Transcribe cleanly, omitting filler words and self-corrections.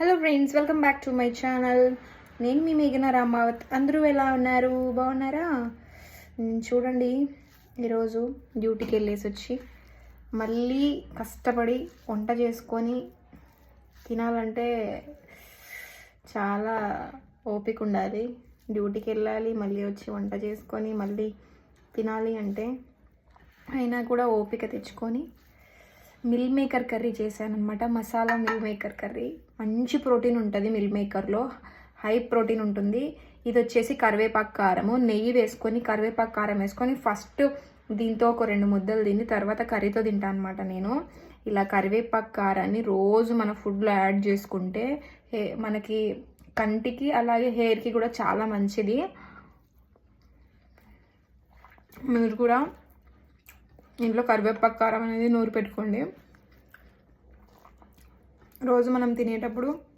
Hello friends, welcome back to my channel. నేను మీ మేఘన రామావత్. అందరూ ఎలా ఉన్నారు? బాగున్నారా? చూడండి, ఈరోజు డ్యూటీకి వెళ్ళేసి వచ్చి మళ్ళీ కష్టపడి వంట చేసుకొని తినాలంటే చాలా ఓపిక ఉండాలి. డ్యూటీకి వెళ్ళాలి, మళ్ళీ వచ్చి వంట చేసుకొని మళ్ళీ తినాలి అంటే అయినా కూడా ఓపిక తెచ్చుకొని మిల్ మేకర్ కర్రీ చేశాను అనమాట. Masala meal maker curry. మంచి ప్రోటీన్ ఉంటుంది మిల్ మేకర్లో, హై ప్రోటీన్ ఉంటుంది. ఇది వచ్చేసి కరివేపాకు కారము, నెయ్యి వేసుకొని కరివేపాకు కారం వేసుకొని ఫస్ట్ దీంతో ఒక 2 ముద్దలు తిని తర్వాత కర్రీతో తింటాను అనమాట నేను. ఇలా కరివేపాకు కారాన్ని రోజు మన ఫుడ్లో యాడ్ చేసుకుంటే మనకి కంటికి అలాగే హెయిర్కి కూడా చాలా మంచిది. మీరు కూడా ఇంట్లో కరివేపాకు కారం అనేది నూరు పెట్టుకోండి. రోజు మనం తినేటప్పుడు